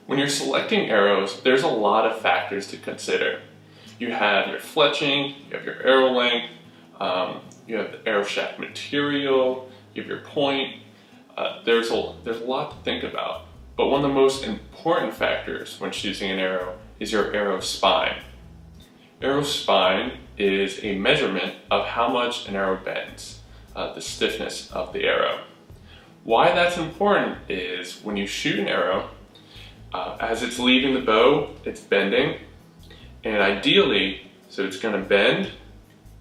When you're selecting arrows, there's a lot of factors to consider. You have your fletching, you have your arrow length, you have the arrow shaft material, you have your point. There's a lot to think about. But one of the most important factors when choosing an arrow is your arrow spine. Arrow spine is a measurement of how much an arrow bends, the stiffness of the arrow. Why that's important is when you shoot an arrow, as it's leaving the bow, it's bending, and ideally, so it's going to bend,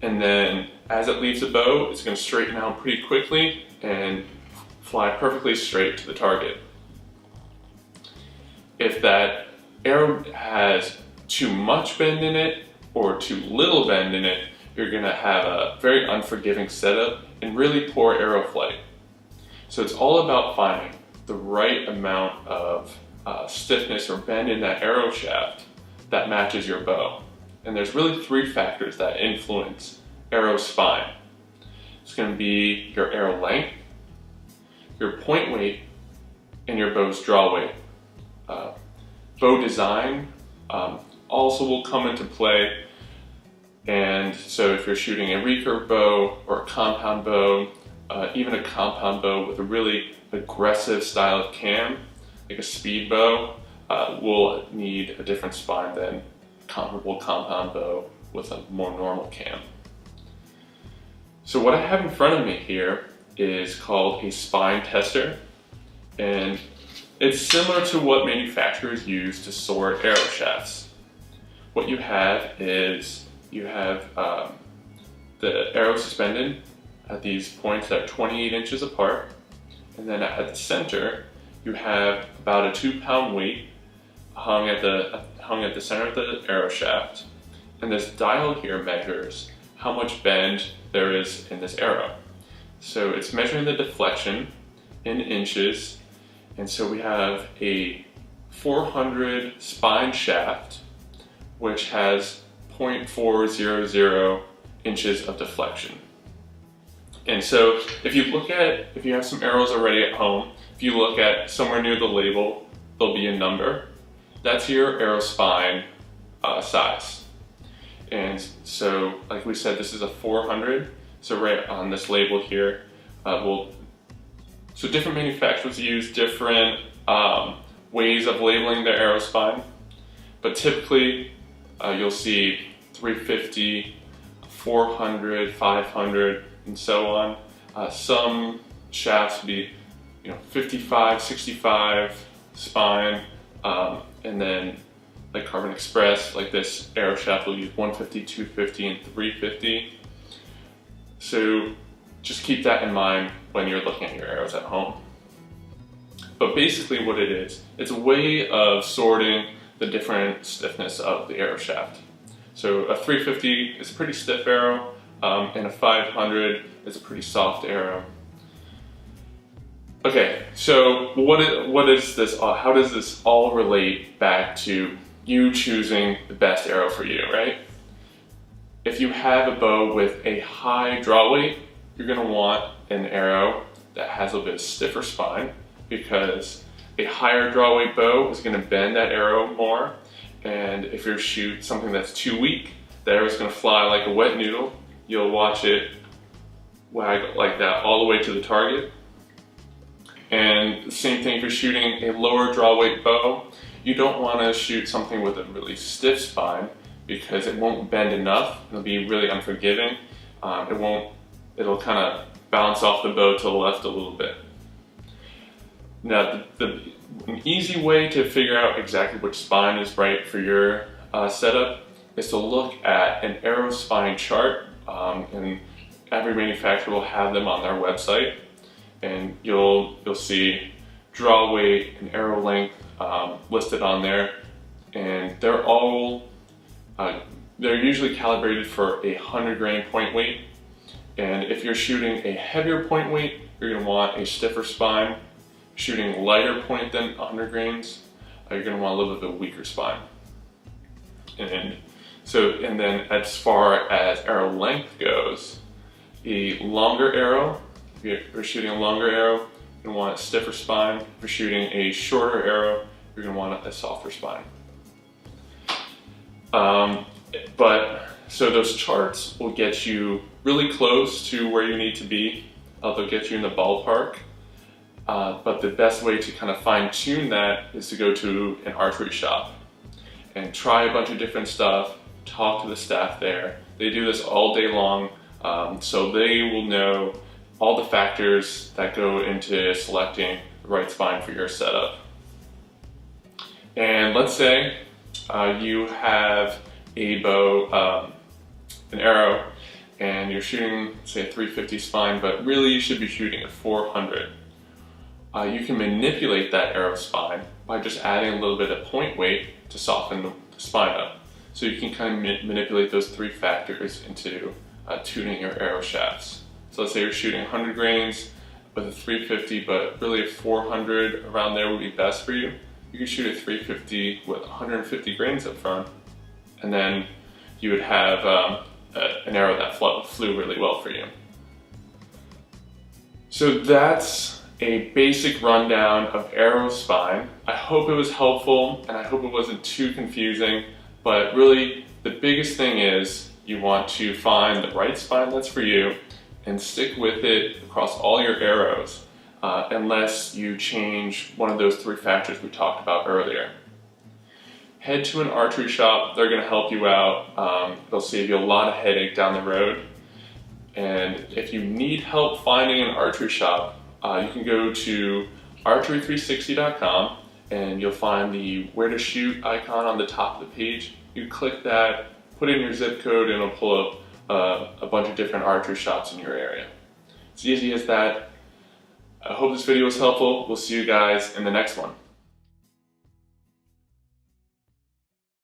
and then as it leaves the bow, it's going to straighten out pretty quickly and fly perfectly straight to the target. If that arrow has too much bend in it or too little bend in it, you're going to have a very unforgiving setup and really poor arrow flight. So it's all about finding the right amount of stiffness or bend in that arrow shaft that matches your bow. And there's really three factors that influence arrow spine. It's going to be your arrow length, your point weight, and your bow's draw weight. Bow design also will come into play. And so if you're shooting a recurve bow or a compound bow, even a compound bow with a really aggressive style of cam, like a speed bow, will need a different spine than a comparable compound bow with a more normal cam. So what I have in front of me here is called a spine tester, and it's similar to what manufacturers use to sort arrow shafts. What you have is you have the arrow suspended at these points that are 28 inches apart, and then at the center you have about a 2-pound weight hung at the center of the arrow shaft, and this dial here measures how much bend there is in this arrow. So it's measuring the deflection in inches, and so we have a 400 spine shaft which has 0.400 inches of deflection. And so if you have some arrows already at home, if you look at somewhere near the label, there'll be a number. That's your arrow spine size. And so, like we said, this is a 400. So right on this label here, so different manufacturers use different ways of labeling their arrow spine. But typically, you'll see 350, 400, 500, and so on. Some shafts will be 55, 65 spine, and then like Carbon Express, like this arrow shaft will use 150, 250, and 350. So just keep that in mind when you're looking at your arrows at home. But basically what it is, it's a way of sorting the different stiffness of the arrow shaft. So a 350 is a pretty stiff arrow, and a 500 is a pretty soft arrow. Okay, so what is this? How does this all relate back to you choosing the best arrow for you, right? If you have a bow with a high draw weight, you're going to want an arrow that has a little bit stiffer spine, because a higher draw weight bow is going to bend that arrow more, and if you shoot something that's too weak, the arrow is going to fly like a wet noodle. You'll watch it wag like that all the way to the target. And the same thing if you're shooting a lower draw weight bow, you don't want to shoot something with a really stiff spine, because it won't bend enough. It'll be really unforgiving. It'll kind of bounce off the bow to the left a little bit. Now, an easy way to figure out exactly which spine is right for your setup is to look at an arrow spine chart, and every manufacturer will have them on their website, and you'll see draw weight and arrow length listed on there, and they're usually calibrated for 100 grain point weight. And if you're shooting a heavier point weight, you're going to want a stiffer spine. Shooting lighter point than 100 grains, you're going to want a little bit of a weaker spine. And then as far as arrow length goes, a longer arrow, if you're shooting a longer arrow, you want a stiffer spine. If you're shooting a shorter arrow, you're going to want a softer spine. So those charts will get you really close to where you need to be. They'll get you in the ballpark. But the best way to kind of fine tune that is to go to an archery shop and try a bunch of different stuff, talk to the staff there. They do this all day long, so they will know all the factors that go into selecting the right spine for your setup. And let's say you have a bow, an arrow, and you're shooting, say, a 350 spine, but really you should be shooting a 400. You can manipulate that arrow spine by just adding a little bit of point weight to soften the spine up. So you can kind of manipulate those three factors into tuning your arrow shafts. So let's say you're shooting 100 grains with a 350, but really a 400 around there would be best for you. You can shoot a 350 with 150 grains up front, and then you would have an arrow that flew really well for you. So that's a basic rundown of arrow spine. I hope it was helpful, and I hope it wasn't too confusing, but really the biggest thing is you want to find the right spine that's for you and stick with it across all your arrows, unless you change one of those three factors we talked about earlier. Head to an archery shop. They're going to help you out. They'll save you a lot of headache down the road. And if you need help finding an archery shop, you can go to archery360.com and you'll find the where to shoot icon on the top of the page. You click that, put in your zip code, and it'll pull up a bunch of different archery shops in your area. It's easy as that. I hope this video was helpful. We'll see you guys in the next one.